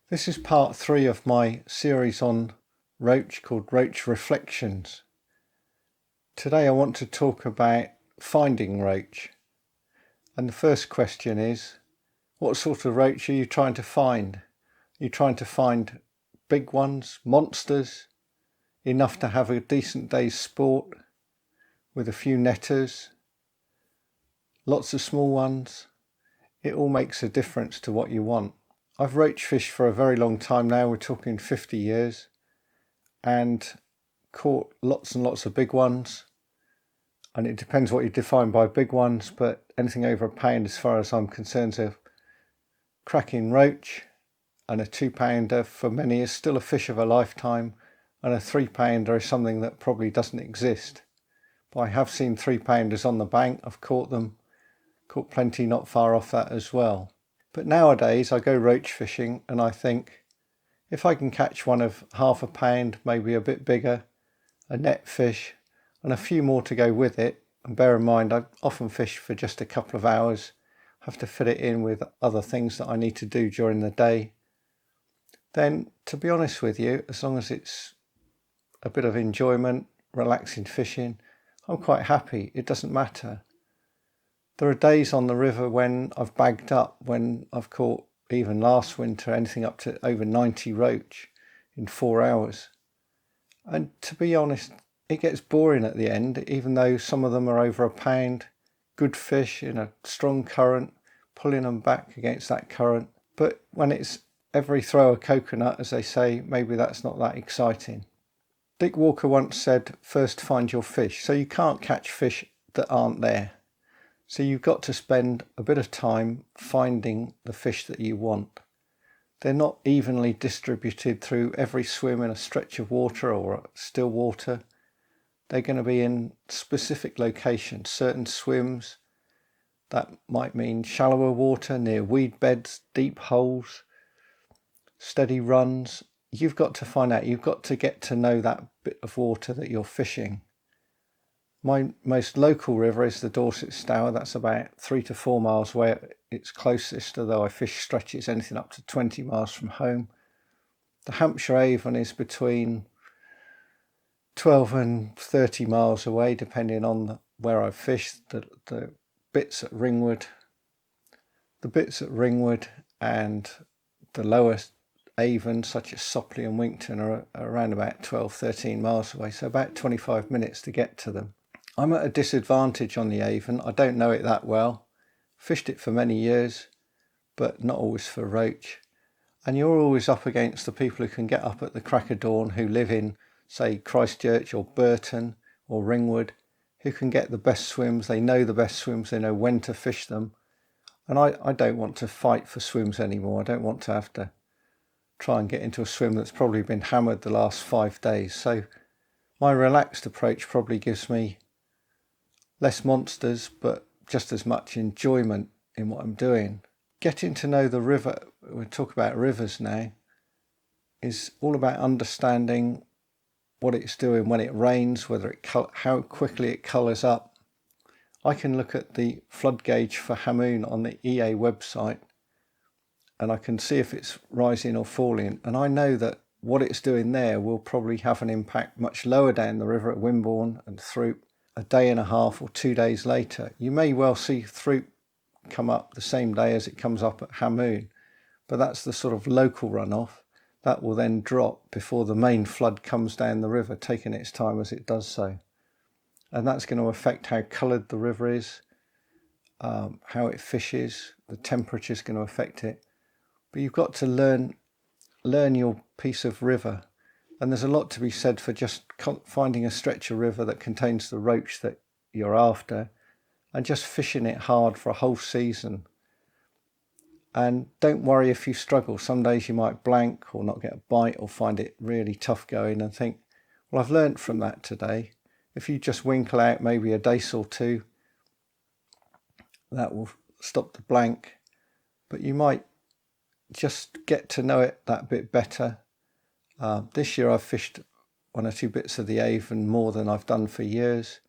This is part 3 of my series on roach called Roach Reflections. Today I want to talk about finding roach. And the first question is, what sort of roach are you trying to find? Are you trying to find big ones, monsters, enough to have a decent day's sport with a few netters, lots of small ones? It all makes a difference to what you want. I've roach fished for a very long time now, we're talking 50 years, and caught lots and lots of big ones. And it depends what you define by big ones, but anything over a pound as far as I'm concerned is a cracking roach, and a 2-pounder for many is still a fish of a lifetime, and a 3-pounder is something that probably doesn't exist. But I have seen 3-pounders on the bank. I've caught them, caught plenty not far off that as well. But nowadays I go roach fishing and I think, if I can catch one of half a pound, maybe a bit bigger, a net fish, and a few more to go with it, and bear in mind I often fish for just a couple of hours, have to fit it in with other things that I need to do during the day, then to be honest with you, as long as it's a bit of enjoyment, relaxing fishing, I'm quite happy. It doesn't matter. There are days on the river when I've bagged up, when I've caught, even last winter, anything up to over 90 roach in 4 hours. And to be honest, it gets boring at the end, even though some of them are over a pound, good fish in a strong current, pulling them back against that current. But when it's every throw a coconut, as they say, maybe that's not that exciting. Dick Walker once said, first find your fish. So you can't catch fish that aren't there. So you've got to spend a bit of time finding the fish that you want. They're not evenly distributed through every swim in a stretch of water or still water. They're going to be in specific locations. Certain swims, that might mean shallower water, near weed beds, deep holes, steady runs. You've got to find out, you've got to get to know that bit of water that you're fishing. My most local river is the Dorset Stour. That's about 3 to 4 miles away at its closest, although I fish stretches anything up to 20 miles from home. The Hampshire Avon is between 12 and 30 miles away, depending on where I've fished. The bits at Ringwood, and the lowest Avon, such as Sopley and Winkton, are around about 12, 13 miles away, so about 25 minutes to get to them. I'm at a disadvantage on the Avon. I don't know it that well. Fished it for many years, but not always for roach. And you're always up against the people who can get up at the crack of dawn, who live in, say, Christchurch or Burton or Ringwood, who can get the best swims. They know the best swims. They know when to fish them. And I don't want to fight for swims anymore. I don't want to have to try and get into a swim that's probably been hammered the last 5 days. So my relaxed approach probably gives me less monsters, but just as much enjoyment in what I'm doing. Getting to know the river, we'll talk about rivers now, is all about understanding what it's doing when it rains, how quickly it colours up. I can look at the flood gauge for Hamoon on the EA website, and I can see if it's rising or falling, and I know that what it's doing there will probably have an impact much lower down the river at Wimborne and Throop a day and a half or 2 days later. You may well see Throop come up the same day as it comes up at Hamoon, but that's the sort of local runoff. That will then drop before the main flood comes down the river, taking its time as it does so. And that's going to affect how coloured the river is, how it fishes, the temperature is going to affect it. But you've got to learn your piece of river. And there's a lot to be said for just finding a stretch of river that contains the roach that you're after and just fishing it hard for a whole season. And don't worry if you struggle. Some days you might blank or not get a bite or find it really tough going and think, well, I've learnt from that today. If you just winkle out maybe a dace or two, that will stop the blank. But you might just get to know it that bit better. This year I've fished 1 or 2 bits of the Avon more than I've done for years.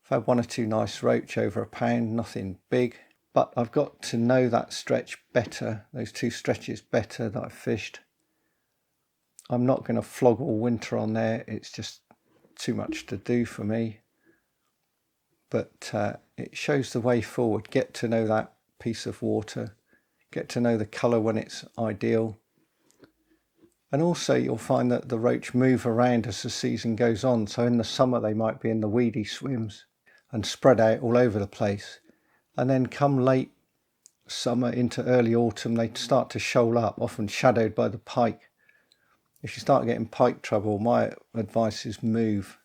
I've had 1 or 2 nice roach over a pound, nothing big. But I've got to know that stretch better, those 2 stretches better that I've fished. I'm not going to flog all winter on there, it's just too much to do for me. But it shows the way forward. Get to know that piece of water, get to know the colour when it's ideal. And also you'll find that the roach move around as the season goes on. So in the summer they might be in the weedy swims and spread out all over the place. And then come late summer into early autumn, they start to shoal up, often shadowed by the pike. If you start getting pike trouble, my advice is move.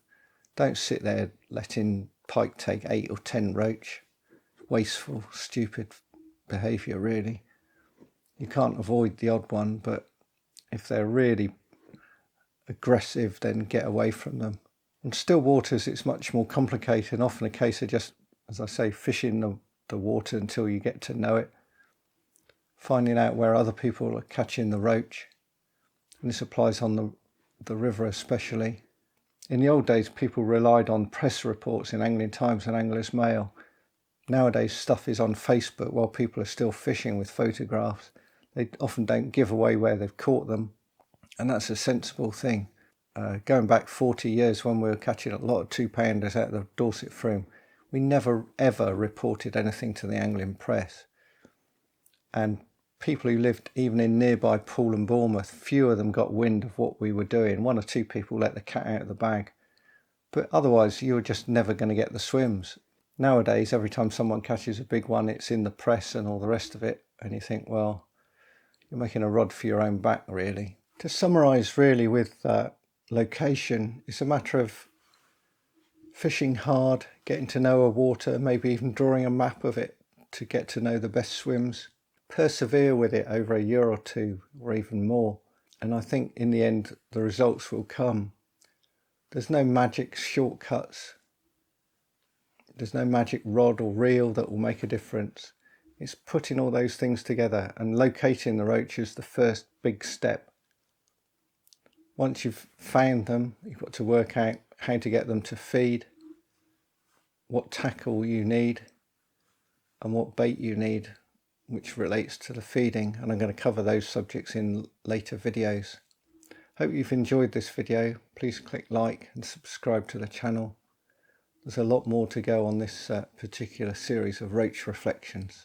Don't sit there letting pike take 8 or 10 roach. Wasteful, stupid behaviour really. You can't avoid the odd one, but if they're really aggressive, then get away from them. On still waters it's much more complicated, often a case of just, as I say, fishing the water until you get to know it, finding out where other people are catching the roach. And this applies on the river especially. In the old days people relied on press reports in Angling Times and Anglers Mail. Nowadays stuff is on Facebook while people are still fishing with photographs. They often don't give away where they've caught them, and that's a sensible thing. Going back 40 years when we were catching a lot of 2-pounders out of the Dorset Froom, we never ever reported anything to the angling press. And people who lived even in nearby Poole and Bournemouth, few of them got wind of what we were doing. 1 or 2 people let the cat out of the bag. But otherwise you were just never going to get the swims. Nowadays, every time someone catches a big one, it's in the press and all the rest of it. And you think, well, you're making a rod for your own back, really. To summarise really with location, it's a matter of fishing hard, getting to know a water, maybe even drawing a map of it to get to know the best swims. Persevere with it over a year or 2 or even more. And I think in the end, the results will come. There's no magic shortcuts. There's no magic rod or reel that will make a difference. It's putting all those things together, and locating the roach is the first big step. Once you've found them, you've got to work out how to get them to feed, what tackle you need, and what bait you need, which relates to the feeding. And I'm going to cover those subjects in later videos. Hope you've enjoyed this video. Please click like and subscribe to the channel. There's a lot more to go on this particular series of roach reflections.